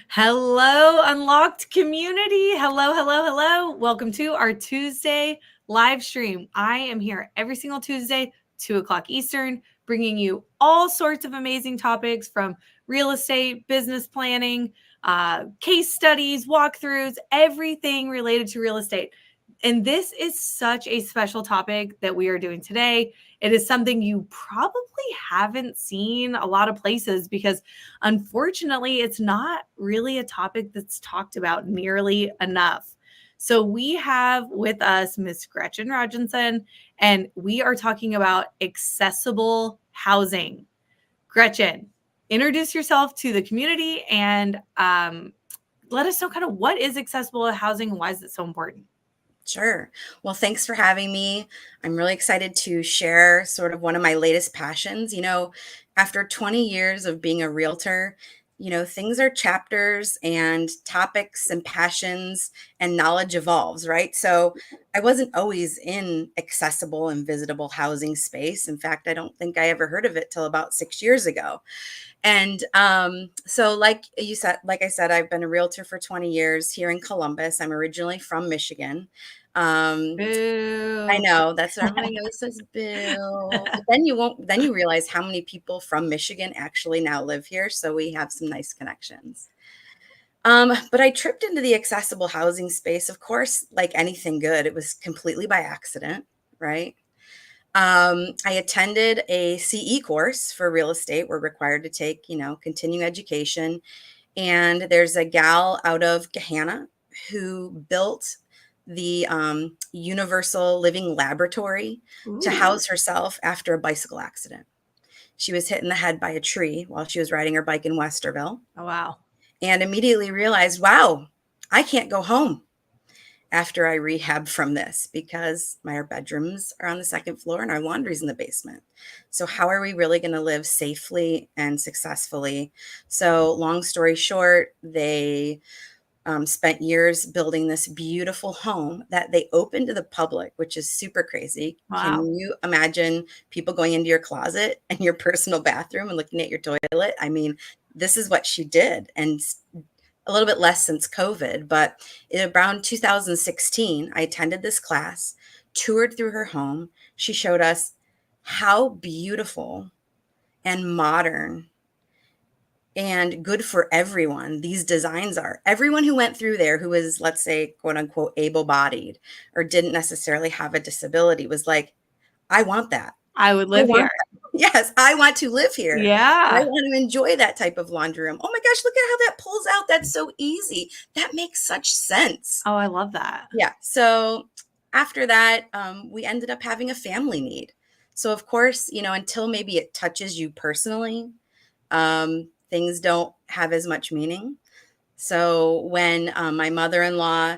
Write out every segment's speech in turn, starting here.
Hello, Unlocked community. Hello, hello, hello. Welcome to our Tuesday live stream. I am here every single Tuesday, 2 o'clock Eastern, bringing you all sorts of amazing topics from real estate, business planning, case studies, walkthroughs, everything related to real estate. And this is such a special topic that we are doing today. It is something you probably haven't seen a lot of places because unfortunately, it's not really a topic that's talked about nearly enough. So we have with us Miss Gretchen Roginson, and we are talking about accessible housing. Gretchen, introduce yourself to the community and let us know kind of what is accessible housing and why is it so important? Sure. Well, thanks for having me. I'm really excited to share sort of one of my latest passions. After 20 years of being a realtor, things are chapters and topics and passions and knowledge evolves, right? So I wasn't always in accessible and visitable housing space. In fact, I don't think I ever heard of it till about 6 years ago. And so like I said, I've been a realtor for 20 years here in Columbus. I'm originally from Michigan. I Boo. know that's what everybody always says, Bill. But then you realize how many people from Michigan actually now live here. So we have some nice connections. But I tripped into the accessible housing space, of course, like anything good. It was completely by accident, right? I attended a CE course for real estate. We're required to take, continuing education. And there's a gal out of Gahanna who built the Universal Living Laboratory to Ooh. house herself after a bicycle accident. She was hit in the head by a tree while she was riding her bike in Westerville Oh, wow. and immediately realized, wow, I can't go home after I rehab from this because our bedrooms are on the second floor and our laundry's in the basement. So how are we really going to live safely and successfully? So long story short, they spent years building this beautiful home that they opened to the public, which is super crazy. Can Wow. you imagine people going into your closet and your personal bathroom and looking at your toilet? I mean, this is what she did. And a little bit less since COVID, but in around 2016, I attended this class, toured through her home. She showed us how beautiful and modern and good for everyone these designs are. Everyone who went through there who was, let's say, quote unquote, able bodied or didn't necessarily have a disability was like, I want that. I would I live here. want Yes, I want to live here. I Yeah. want to enjoy that type of laundry room. Oh my gosh, look at how that pulls out. That's so easy. That makes such sense. Oh, I love that. Yeah. So after that, we ended up having a family need. So, of course, until maybe it touches you personally, things don't have as much meaning. So when my mother-in-law,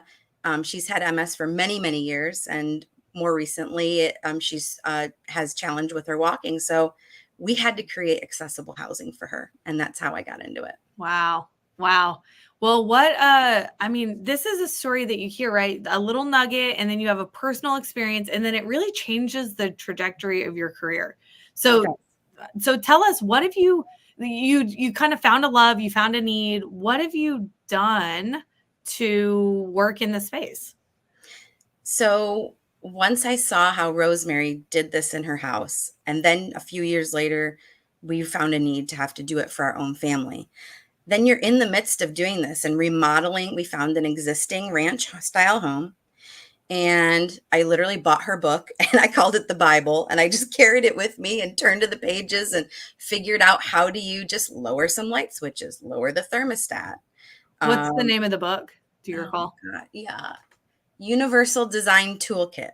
she's had MS for many, many years, and more recently, she's has challenge with her walking. So we had to create accessible housing for her, and that's how I got into it. Wow. Wow. Well, I mean, this is a story that you hear, right? A little nugget, and then you have a personal experience, and then it really changes the trajectory of your career. It So, does. so tell us, what have you kind of found a love, you found a need. What have you done to work in the space? So once I saw how Rosemary did this in her house, and then a few years later, we found a need to have to do it for our own family. Then you're in the midst of doing this and remodeling. We found an existing ranch style home. And I literally bought her book and I called it the Bible. And I just carried it with me and turned to the pages and figured out how do you just lower some light switches, lower the thermostat. What's the Um, name of the book? Do you oh my recall? God, yeah. Universal Design Toolkit.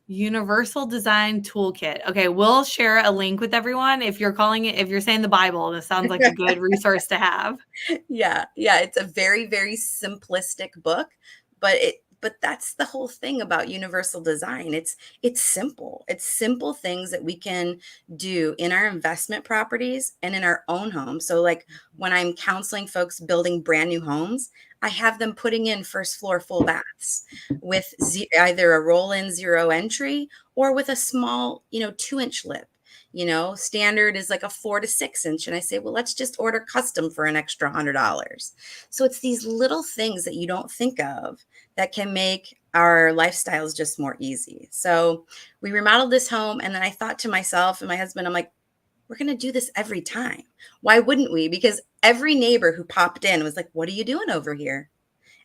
Universal Design Toolkit. Okay, we'll share a link with everyone. If you're calling it, if you're saying the Bible, this sounds like a good resource to have. Yeah, yeah, it's a very, very simplistic book, but that's the whole thing about universal design. It's simple. It's simple things that we can do in our investment properties and in our own home. So like when I'm counseling folks building brand new homes, I have them putting in first floor full baths with either a roll-in zero entry or with a small, 2-inch lip. Standard is like a 4 to 6 inch. And I say, well, let's just order custom for an extra $100. So it's these little things that you don't think of that can make our lifestyles just more easy. So we remodeled this home. And then I thought to myself and my husband, I'm like, we're going to do this every time. Why wouldn't we? Because every neighbor who popped in was like, what are you doing over here?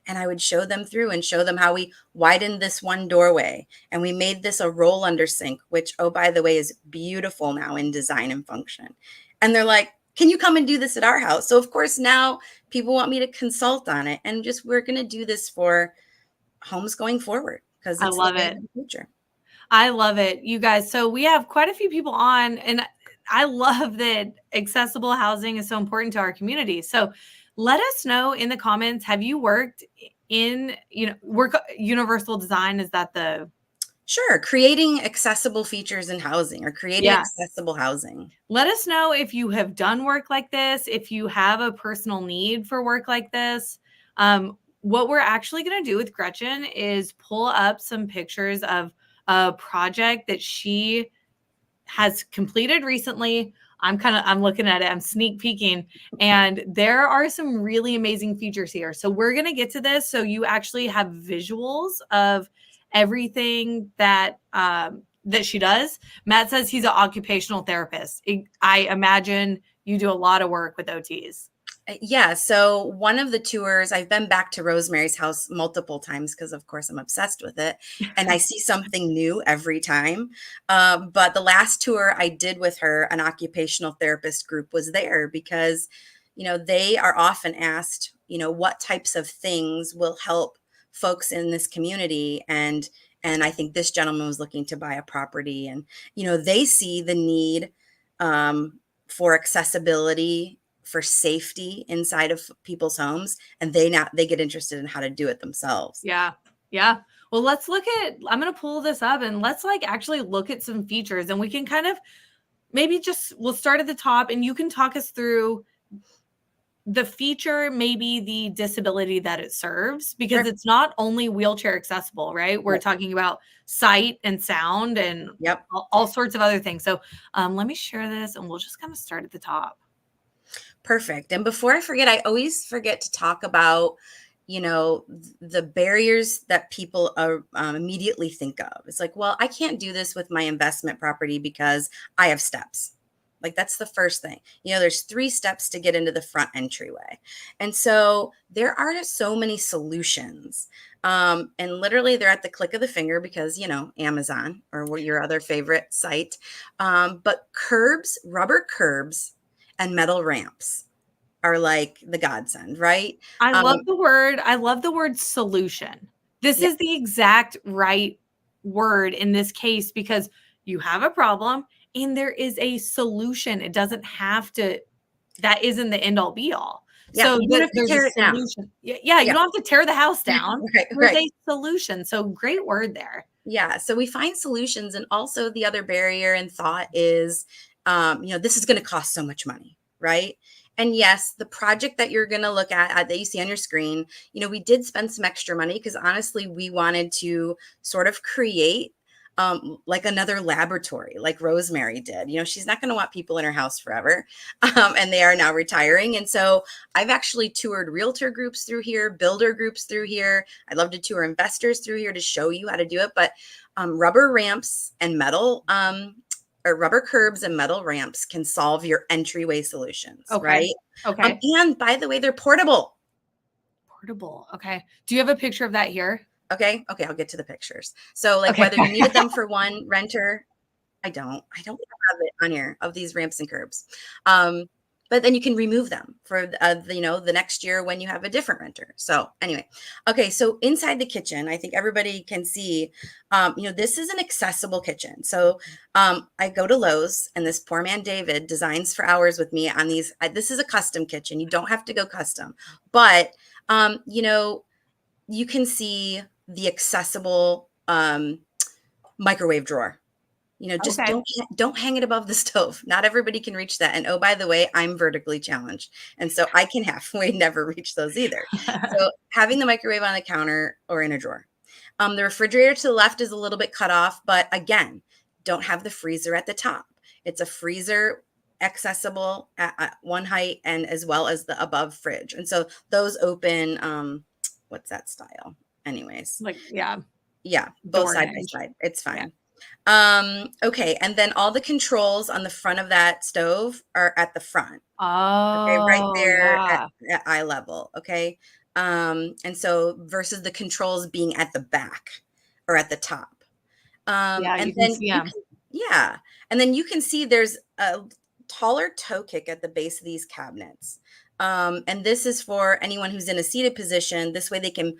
And I would show them through and show them how we widened this one doorway and we made this a roll under sink, which, oh, by the way, is beautiful now in design and function. And they're like, can you come and do this at our house? So of course, now people want me to consult on it, and just, we're going to do this for homes going forward because I it's the love way it. of the future. I love it, you guys. So we have quite a few people on, and I love that accessible housing is so important to our community. So let us know in the comments, have you worked in, work universal design? Is that the Sure. Creating accessible features in housing or creating Yes. accessible housing. Let us know if you have done work like this, if you have a personal need for work like this. What we're actually going to do with Gretchen is pull up some pictures of a project that she has completed recently. I'm looking at it, I'm sneak peeking, and there are some really amazing features here. So we're going to get to this so you actually have visuals of everything that that she does. Matt says he's an occupational therapist. I imagine you do a lot of work with OTs. Yeah. So one of the tours, I've been back to Rosemary's house multiple times because, of course, I'm obsessed with it. And I see something new every time. But the last tour I did with her, an occupational therapist group was there because, they are often asked, what types of things will help folks in this community. And I think this gentleman was looking to buy a property, and, they see the need for accessibility, for safety inside of people's homes, and they get interested in how to do it themselves. Yeah. Well, I'm going to pull this up and let's actually look at some features, and we can kind of we'll start at the top and you can talk us through the feature, maybe the disability that it serves, because Sure. it's not only wheelchair accessible, right? We're Yep. talking about sight and sound and Yep. all sorts of other things. So let me share this and we'll just kind of start at the top. Perfect. And before I forget, I always forget to talk about, the barriers that people immediately think of. It's like, well, I can't do this with my investment property because I have steps. Like, that's the first thing. There's 3 steps to get into the front entryway. And so there are so many solutions. And literally they're at the click of the finger because, Amazon or your other favorite site. But rubber curbs, and metal ramps are like the godsend, right? I love the word solution. This Yeah, is the exact right word in this case because you have a problem and there is a solution. It doesn't have to, that isn't the end all be all. yeah. So You don't have to there's a tear it down. solution. Yeah, you Yeah, don't have to tear the house down. right, There's right. a solution. So great word there. Yeah. So we find solutions, and also the other barrier and thought is, this is going to cost so much money, right? And yes, the project that you're going to look at that you see on your screen, we did spend some extra money because honestly, we wanted to sort of create like another laboratory, like Rosemary did. She's not going to want people in her house forever, and they are now retiring. And so I've actually toured realtor groups through here, builder groups through here. I'd love to tour investors through here to show you how to do it. But rubber ramps and metal or rubber curbs and metal ramps can solve your entryway solutions, Okay. right? Okay. And by the way, they're portable. Portable. Okay. Do you have a picture of that here? Okay. I'll get to the pictures. So like Okay. whether you needed them for one renter, I don't have it on here of these ramps and curbs. But then you can remove them for the next year when you have a different renter. So anyway, okay. So inside the kitchen, I think everybody can see, this is an accessible kitchen. So I go to Lowe's, and this poor man David designs for hours with me on these. This is a custom kitchen. You don't have to go custom, but you can see the accessible microwave drawer. Just Okay. don't hang it above the stove. Not everybody can reach that. And oh, by the way, I'm vertically challenged, and so I can halfway never reach those either. So having the microwave on the counter or in a drawer. The refrigerator to the left is a little bit cut off, but again, don't have the freezer at the top. It's a freezer accessible at one height and as well as the above fridge. And so those open, what's that style? Anyways, Like, yeah, yeah, both door side by hinge. side. It's Yeah. fine. Okay. And then all the controls on the front of that stove are at the front. Okay, right Oh, there yeah. at eye level. Okay. And so versus the controls being at the back or at the top. Yeah, And you can then see you them. can, yeah. And then you can see there's a taller toe kick at the base of these cabinets. And this is for anyone who's in a seated position. This way they can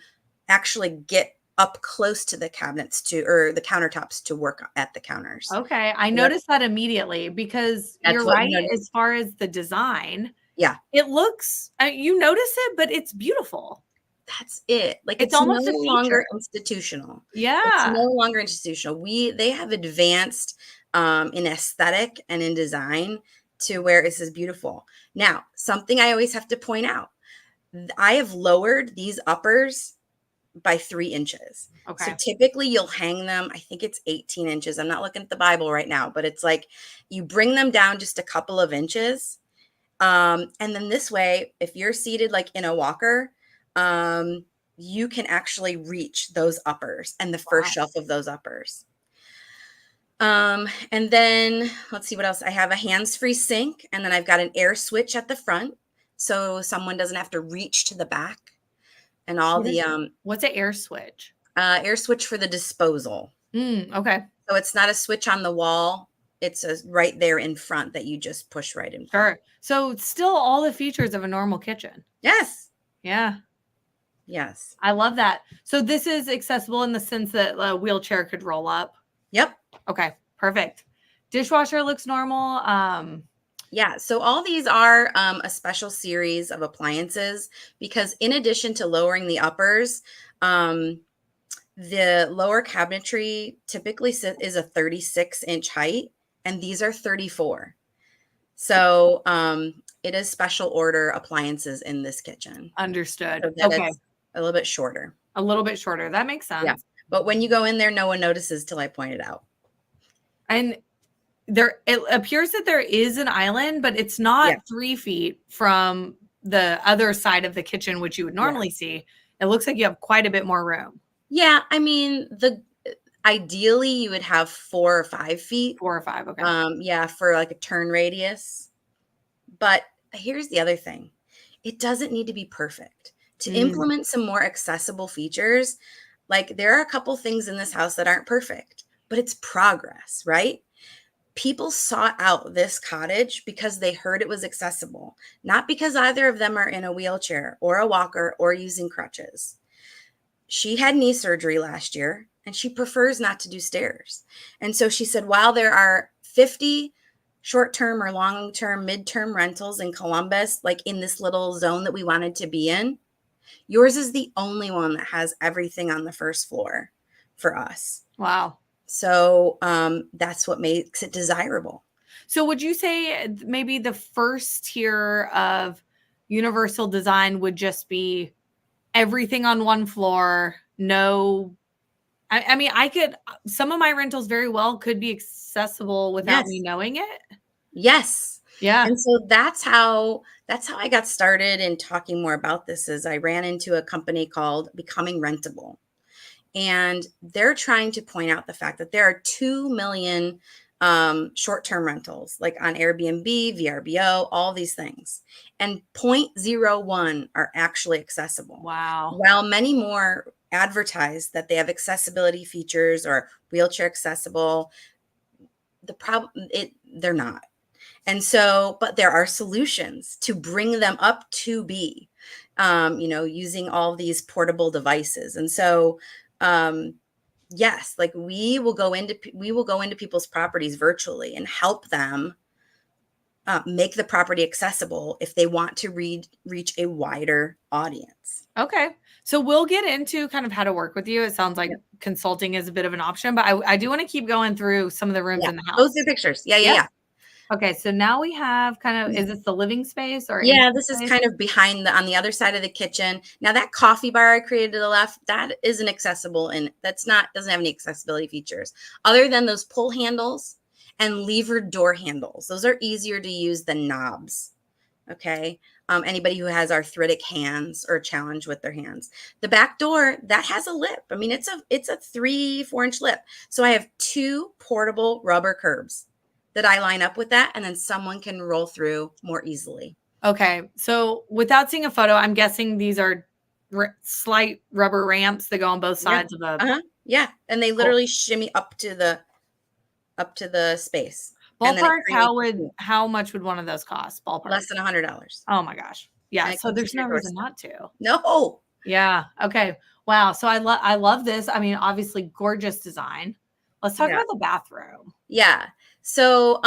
actually get up close to the cabinets or the countertops to work at the counters. Okay, I So that's, noticed that immediately because that's you're what you right notice. as far as the design. Yeah, It looks you notice it, but it's beautiful. that's it. Like It's it's no almost a feature. longer institutional. It's Yeah. no longer institutional. They have advanced in aesthetic and in design to where this is beautiful. Now, something I always have to point out, I have lowered these uppers by 3 inches. So Okay. typically you'll hang them, I think it's 18 inches. I'm not looking at the Bible right now, but it's like you bring them down just a couple of inches. And then this way, if you're seated like in a walker, you can actually reach those uppers and the first Wow. shelf of those uppers. And then let's see what else. I have a hands-free sink, and then I've got an air switch at the front, so someone doesn't have to reach to the back. And all the What's an air switch? air switch for the disposal. Okay. So it's not a switch on the wall. It's right there in front that you just push right in front. Sure. So still all the features of a normal kitchen. Yes. Yeah. Yes. I love that. So this is accessible in the sense that a wheelchair could roll up. Yep. Okay. Perfect. Dishwasher looks normal. Yeah, so all these are a special series of appliances because in addition to lowering the uppers, the lower cabinetry typically is a 36-inch height, and these are 34. So it is special order appliances in this kitchen Understood. so that Okay. it's a little bit shorter. A little bit shorter. That makes Yeah, sense. but when you go in there, no one notices till I point it out. And it appears that there is an island, but it's not Yeah, 3 feet from the other side of the kitchen, which you would yeah. normally see. It looks like you have quite a bit more room. Yeah, I mean, ideally you would have 4 or 5 feet. 4 or 5. Okay. Yeah, for like a turn radius. But here's the other thing. It doesn't need to be perfect. To Mm. implement some more accessible features, like there are a couple things in this house that aren't perfect, but it's progress, right? People sought out this cottage because they heard it was accessible, not because either of them are in a wheelchair or a walker or using crutches. She had knee surgery last year and she prefers not to do stairs. And so she said, while there are 50 short-term or long-term, mid-term rentals in Columbus, like in this little zone that we wanted to be in, yours is the only one that has everything on the first floor for us. Wow. So that's what makes it desirable. So would you say maybe the first tier of universal design would just be everything on one floor? No, I mean, some of my rentals very well could be accessible without me Yes. knowing it. Yes. Yeah. And so that's how I got started in talking more about this is I ran into a company called Becoming Rentable. And they're trying to point out the fact that there are 2 million short-term rentals, like on Airbnb, VRBO, all these things. And 0.01 are actually accessible. Wow. While many more advertise that they have accessibility features or wheelchair accessible, they're not. And so, but there are solutions to bring them up to be, using all these portable devices. And so, yes, like we will go into people's properties virtually and help them make the property accessible if they want to reach a wider audience. Okay. So we'll get into kind of how to work with you. It sounds like Yep. consulting is a bit of an option, but I do want to keep going through some of the rooms Yeah, in the those house. are pictures. Yeah, yeah, Yep. yeah. Okay. So now we have is this the living space or Yeah, entry this is space? kind of behind on the other side of the kitchen. Now that coffee bar I created to the left, that isn't accessible and doesn't have any accessibility features other than those pull handles and lever door handles. Those are easier to use than knobs. Okay. Anybody who has arthritic hands or a challenge with their hands. The back door, that has a lip. I mean, it's a 3-4 inch lip. So I have 2 portable rubber curbs that I line up with that, and then someone can roll through more easily. Okay. So without seeing a photo, I'm guessing these are slight rubber ramps that go on both Yeah. sides of a Yeah. And they cool. literally shimmy up to the space. And then it Ballpark. creates How much would one of those cost? Ballpark. less than $100. Oh my gosh. Yeah. And it So comes to there's your no reason doorstep. not to. No. Yeah. Okay. Wow. So I love this. I mean, obviously gorgeous design. Let's talk Yeah. about the bathroom. Yeah. So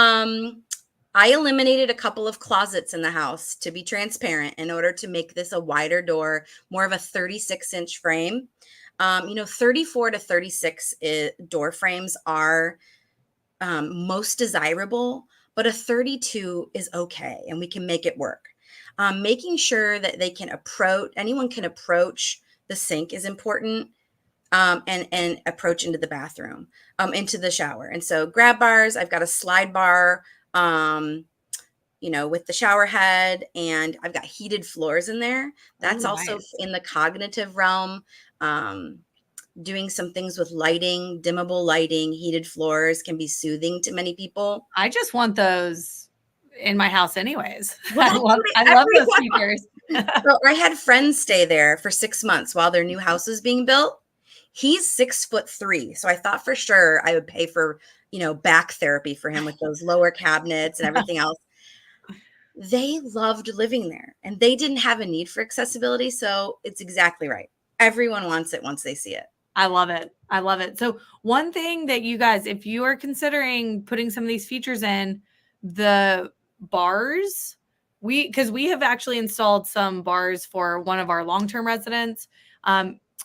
I eliminated a couple of closets in the house to be transparent in order to make this a wider door, more of a 36-inch frame. 34 to 36 door frames are most desirable, but a 32 is okay and we can make it work. Making sure that anyone can approach the sink is important. And approach into the bathroom, into the shower. And so grab bars, I've got a slide bar, with the shower head, and I've got heated floors in there. Oh, That's also nice. in the cognitive realm. Doing some things with lighting, dimmable lighting, heated floors can be soothing to many people. I just want those in my house anyways. Well, I love those features. So I had friends stay there for 6 months while their new house was being built. He's 6'3", so I thought for sure I would pay for, back therapy for him with those lower cabinets and everything else. They loved living there, and they didn't have a need for accessibility, so it's exactly right. Everyone wants it once they see it. I love it. I love it. So one thing that you guys, if you are considering putting some of these features in, the bars, because we have actually installed some bars for one of our long-term residents.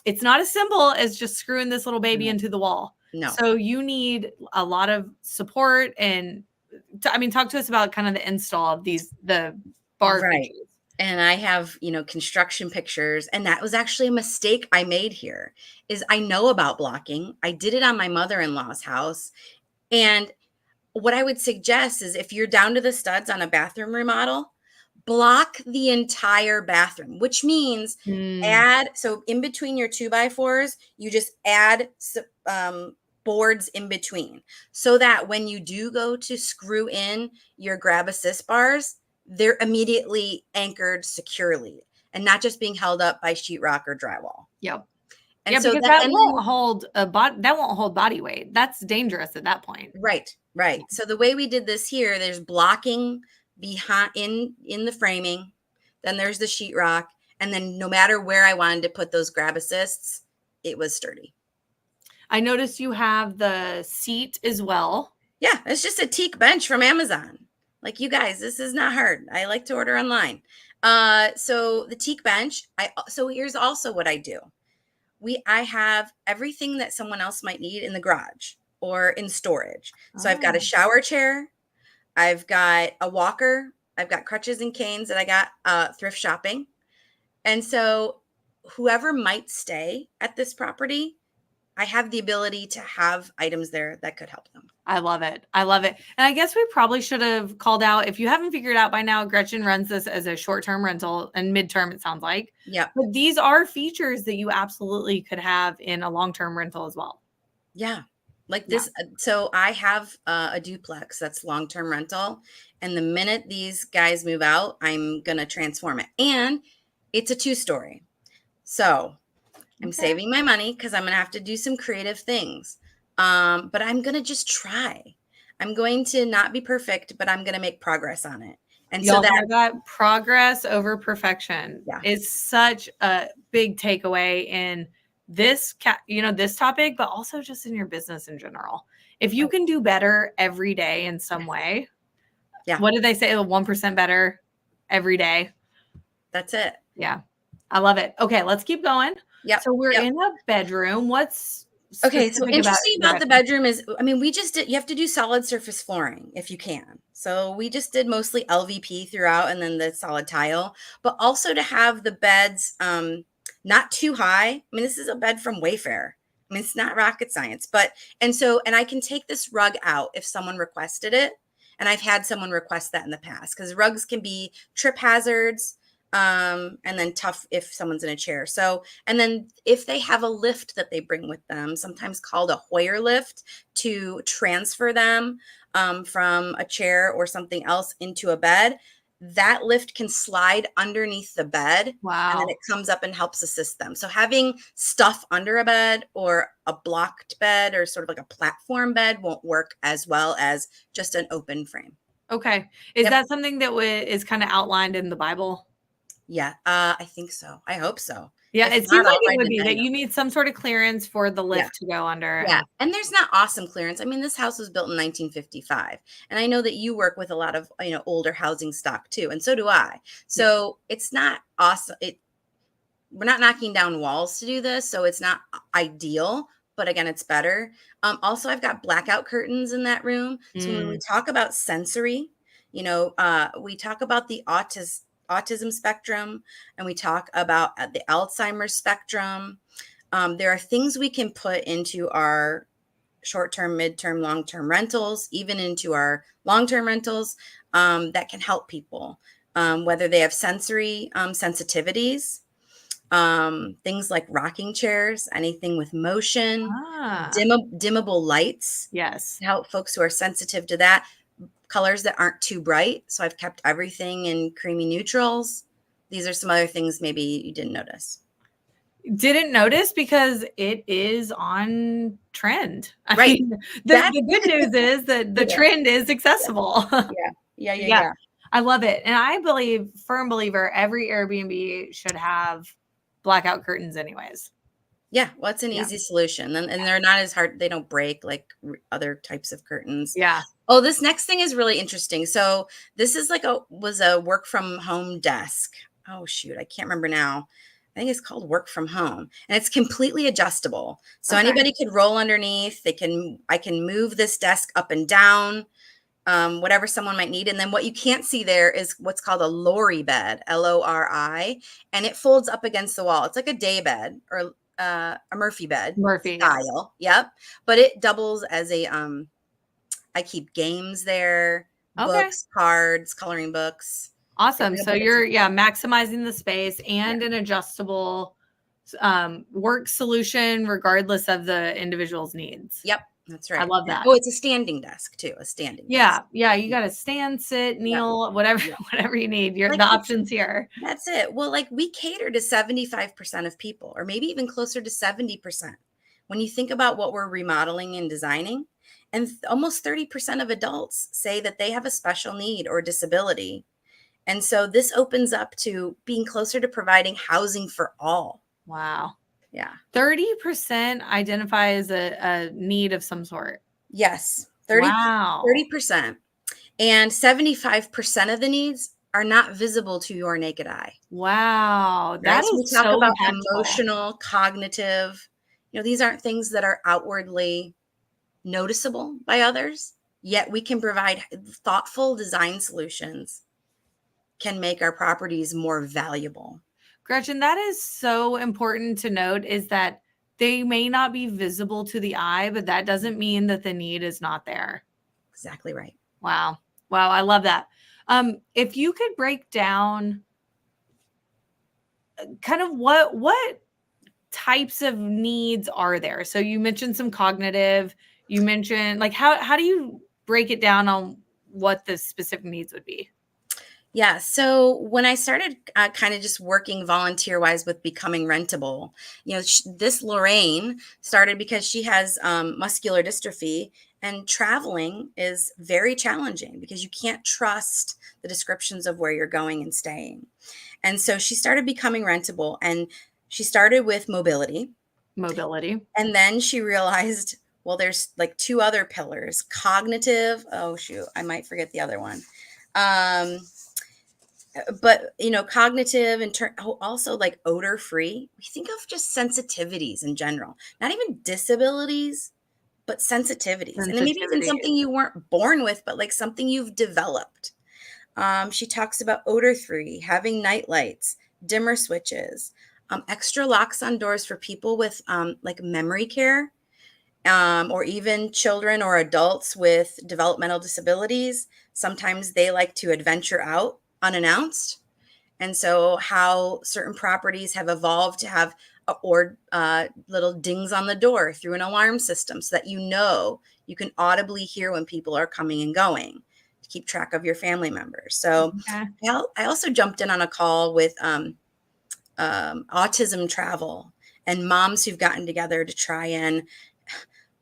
It's not as simple as just screwing this little baby No. into the wall. No. So you need a lot of support and talk to us about kind of the install of the bar Right. features. And I have, construction pictures, and that was actually a mistake I made here. Is I know about blocking. I did it on my mother-in-law's house. And what I would suggest is if you're down to the studs on a bathroom remodel, block the entire bathroom, which means so in between your 2x4s, you just add boards in between, so that when you do go to screw in your grab assist bars, they're immediately anchored securely and not just being held up by sheetrock or drywall. Yep. And Yeah, so because that won't hold body weight. That's dangerous at that point. Right. So the way we did this here, there's blocking behind in the framing, then there's the sheetrock, and then no matter where I wanted to put those grab assists, it was sturdy. I noticed you have the seat as well. Yeah, it's just a teak bench from Amazon. Like, you guys, this is not hard. I like to order online. So the teak bench, so here's also what I do. I have everything that someone else might need in the garage or in storage. So I've got a shower chair, I've got a walker, I've got crutches and canes that I got thrift shopping. And so whoever might stay at this property, I have the ability to have items there that could help them. I love it. I love it. And I guess we probably should have called out, if you haven't figured out by now, Gretchen runs this as a short-term rental and midterm, it sounds like. Yeah. But these are features that you absolutely could have in a long-term rental as well. Yeah. Like this. Yeah. So I have a duplex that's long-term rental. And the minute these guys move out, I'm going to transform it. And it's a 2-story. So I'm saving my money because I'm going to have to do some creative things. But I'm going to just try. I'm going to not be perfect, but I'm going to make progress on it. And Y'all so that progress over perfection is such a big takeaway in this, this topic, but also just in your business in general. If you can do better every day in some way, what did they say? 1% better every day. That's it. Yeah. I love it. Okay, let's keep going. Yeah. So we're in a bedroom. What's okay? So interesting about the bedroom is, you have to do solid surface flooring if you can. So we just did mostly LVP throughout, and then the solid tile, but also to have the beds not too high. This is a bed from Wayfair. I mean, it's not rocket science, but, and I can take this rug out if someone requested it. And I've had someone request that in the past because rugs can be trip hazards, and then tough if someone's in a chair. So, and then if they have a lift that they bring with them, sometimes called a Hoyer lift, to transfer them from a chair or something else into a bed, that lift can slide underneath the bed, and then Wow. it comes up and helps assist them. So having stuff under a bed or a blocked bed or sort of like a platform bed won't work as well as just an open frame. Okay. Is Yep. that something that is kind of outlined in the Bible? Yeah, I think so. I hope so. Yeah, If it seems not, like I'll it write would it be in the that note. you need some sort of clearance for the Yeah. lift to go under. Yeah, And and there's not awesome clearance. I mean, this house was built in 1955, and I know that you work with a lot of, older housing stock too, and so do I. yeah. So it's not awesome. We're not knocking down walls to do this, so it's not ideal, but again, it's better. Also, I've got blackout curtains in that room. So when we Mm. talk about sensory, we talk about the autism spectrum, and we talk about the Alzheimer's spectrum. There are things we can put into our short-term, mid-term, long-term rentals, even into our long-term rentals, that can help people, whether they have sensory sensitivities, things like rocking chairs, anything with motion, Ah, dimmable lights yes. to help folks who are sensitive to that, colors that aren't too bright. So I've kept everything in creamy neutrals. These are some other things maybe you didn't notice. Didn't notice because it is on trend. I Right. mean, That the good news is that the it is. trend is Yeah. accessible. Yeah. Yeah. Yeah. Yeah, Yeah. I love it. And I believe, firm believer, every Airbnb should have blackout curtains anyways. Yeah. Well, it's an Yeah. easy solution. And they're not as hard. They don't break like other types of curtains. Yeah. Oh, this next thing is really interesting. So this is was a work from home desk. Oh shoot, I can't remember now. I think it's called work from home, and it's completely adjustable. So Okay. anybody could roll underneath. I can move this desk up and down, whatever someone might need. And then what you can't see there is what's called a Lori bed, Lori, and it folds up against the wall. It's like a day bed or a Murphy bed Murphy, yeah. style. Yep, but it doubles as a I keep games there, Okay. books, cards, coloring books. It's Awesome. like a So bit of you're, yeah, everything. maximizing the space Yeah. and an adjustable work solution regardless of the individual's needs. Yep, that's I right. love And that. oh, it's a standing desk too, a standing desk. Yeah, yeah, you Yeah, gotta stand, sit, yep, kneel, whatever, yep. whatever you need. You're Like the it's options here. That's it. Well, like we cater to 75% of people, or maybe even closer to 70%. When you think about what we're remodeling and designing, and almost 30% of adults say that they have a special need or disability. And so this opens up to being closer to providing housing for all. Wow. Yeah. 30% identify as a need of some sort. Yes, Wow. 30%. And 75% of the needs are not visible to your naked eye, Wow. right? That So we is talk so about impactful. emotional, cognitive, these aren't things that are outwardly noticeable by others, yet we can provide thoughtful design solutions, can make our properties more valuable. Gretchen, that is so important to note is that they may not be visible to the eye, but that doesn't mean that the need is not there. Exactly right. Wow. Wow. I love that. If you could break down kind of what types of needs are there? So you mentioned some cognitive, you mentioned like how do you break it down on what the specific needs would be? Yeah. So when I started kind of just working volunteer wise with becoming rentable, this Lorraine started because she has muscular dystrophy, and traveling is very challenging because you can't trust the descriptions of where you're going and staying. And so she started becoming rentable, and she started with mobility. Mobility. And then she realized, well, there's like two other pillars, cognitive. Oh, shoot, I might forget the other one. Um, but cognitive and also like odor free. We think of just sensitivities in general, not even disabilities, but sensitivities, and maybe even Sensitivity. something you weren't born with, but like something you've developed. She talks about odor free, having night lights, dimmer switches, extra locks on doors for people with like memory care, or even children or adults with developmental disabilities. Sometimes they like to adventure out unannounced. And so, how certain properties have evolved to have little dings on the door through an alarm system so that you can audibly hear when people are coming and going to keep track of your family members. So, Okay. I also jumped in on a call with autism travel and moms who've gotten together to try and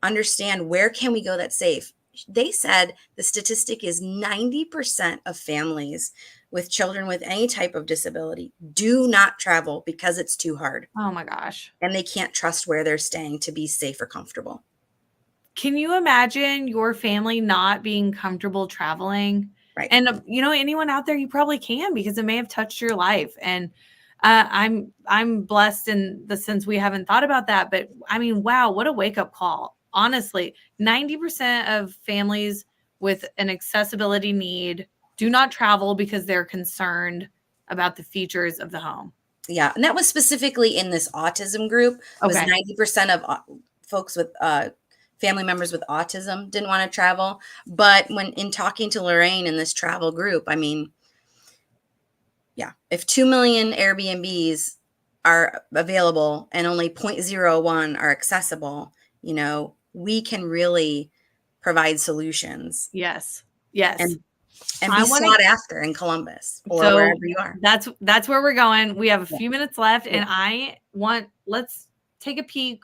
understand where can we go that's safe. They said the statistic is 90% of families with children with any type of disability do not travel because it's too hard Oh my gosh. and they can't trust where they're staying to be safe or comfortable. Can you imagine your family not being comfortable traveling? Right. And anyone out there, you probably can because it may have touched your life. And I'm blessed in the sense we haven't thought about that. But I mean, wow, what a wake up call! Honestly, 90% of families with an accessibility need do not travel because they're concerned about the features of the home. Yeah. And that was specifically in this autism group, was Okay. 90% of folks with family members with autism didn't want to travel. But when in talking to Lorraine in this travel group, I mean, yeah, if 2 million Airbnbs are available and only 0.01 are accessible, we can really provide solutions Yes. Yes. and be I want to sought after in Columbus or So wherever you are. that's where we're going. We have a Yeah. few minutes left, Yeah. and let's take a peek.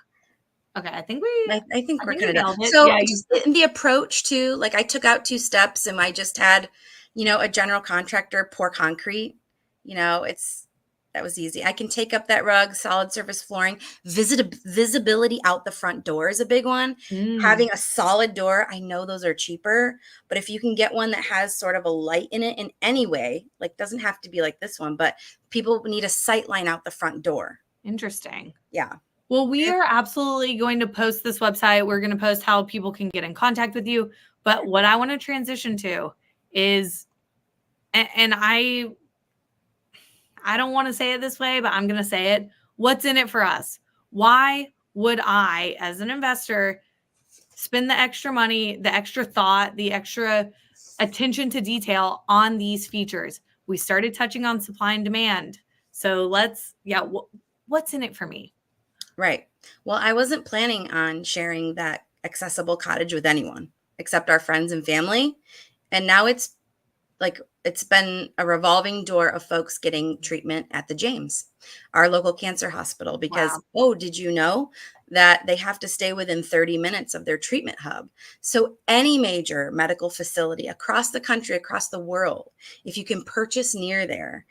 Okay, I think I we're think we kind of done. nailed it. So Yeah, just in the approach to, like, I took out 2 steps and I just had, a general contractor pour concrete. It's that was easy. I can take up that rug, solid surface flooring. Visibility out the front door is a big one. mm, Having a solid door, I know those are cheaper, but if you can get one that has sort of a light in it in any way, like doesn't have to be like this one, but people need a sight line out the front door. interesting. Yeah. Well, we are absolutely going to post this website. We're going to post how people can get in contact with you. But what I want to transition to is, and I don't want to say it this way, but I'm going to say it. What's in it for us? Why would I, as an investor, spend the extra money, the extra thought, the extra attention to detail on these features? We started touching on supply and demand. So what's in it for me? Right. Well, I wasn't planning on sharing that accessible cottage with anyone except our friends and family. And now it's been a revolving door of folks getting treatment at the James, our local cancer hospital, because, Wow. oh, did you know that they have to stay within 30 minutes of their treatment hub? So, any major medical facility across the country, across the world, if you can purchase near there,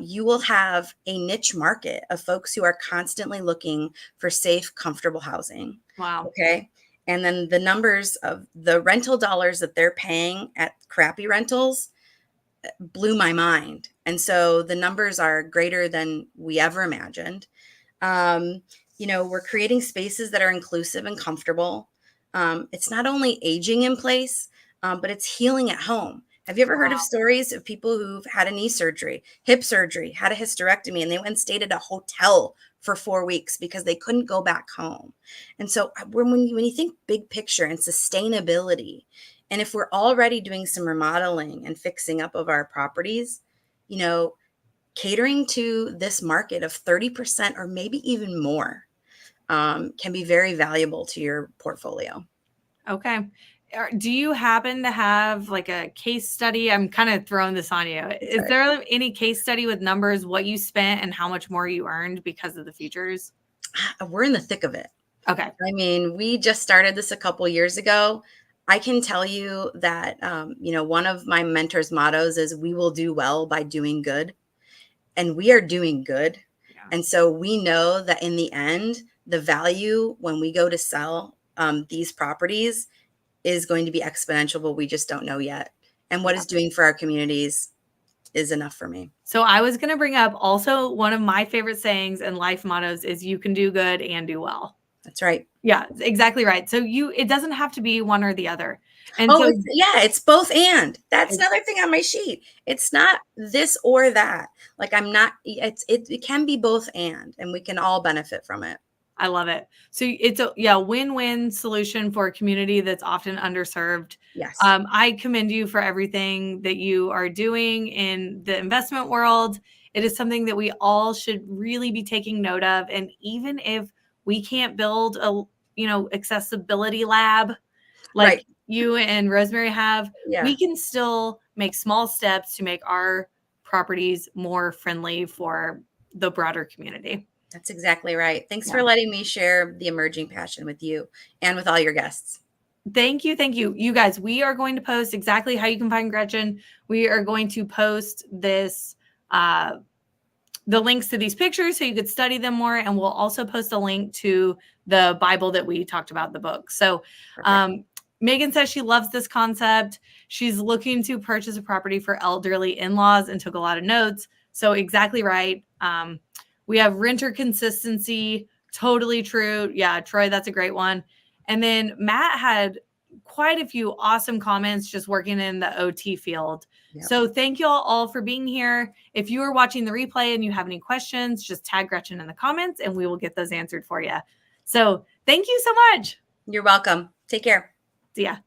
you will have a niche market of folks who are constantly looking for safe, comfortable housing. Wow. Okay. And then the numbers of the rental dollars that they're paying at crappy rentals blew my mind. And so the numbers are greater than we ever imagined. Um, we're creating spaces that are inclusive and comfortable. It's not only aging in place, but it's healing at home. Have you ever heard of Wow. stories of people who've had a knee surgery, hip surgery, had a hysterectomy, and they went and stayed at a hotel for 4 weeks because they couldn't go back home? And so when you think big picture and sustainability, and if we're already doing some remodeling and fixing up of our properties, you know, catering to this market of 30% or maybe even more can be very valuable to your portfolio. Okay. Do you happen to have like a case study? I'm kind of throwing this on you. Is Sorry. there any case study with numbers, what you spent and how much more you earned because of the features? We're in the thick of it. Okay. I mean, we just started this a couple years ago. I can tell you that, one of my mentor's mottos is we will do well by doing good. And we are doing good. Yeah. And so we know that in the end, the value when we go to sell these properties is going to be exponential, but we just don't know yet. And what Yeah. it's doing for our communities is enough for me. So I was going to bring up also one of my favorite sayings and life mottos is you can do good and do well. That's right. Yeah, exactly right. So it doesn't have to be one or the other. And Oh, so it's both and. That's it's, another thing on my sheet. It's not this or that. Like I'm not, it can be both and we can all benefit from it. I love it. So it's a win-win solution for a community that's often underserved. Yes. I commend you for everything that you are doing in the investment world. It is something that we all should really be taking note of. And even if we can't build a, accessibility lab like Right. you and Rosemary have, Yeah. we can still make small steps to make our properties more friendly for the broader community. That's exactly right. Thanks Yeah. for letting me share the emerging passion with you and with all your guests. Thank you. Thank you. You guys, we are going to post exactly how you can find Gretchen. We are going to post this, the links to these pictures so you could study them more. And we'll also post a link to the Bible that we talked about, the book. So, Perfect. Megan says she loves this concept. She's looking to purchase a property for elderly in-laws and took a lot of notes. So exactly right. We have renter consistency. Totally true. Yeah, Troy, that's a great one. And then Matt had quite a few awesome comments just working in the OT field. Yep. So thank you all for being here. If you are watching the replay and you have any questions, just tag Gretchen in the comments and we will get those answered for you. So thank you so much. You're welcome. Take care. See ya.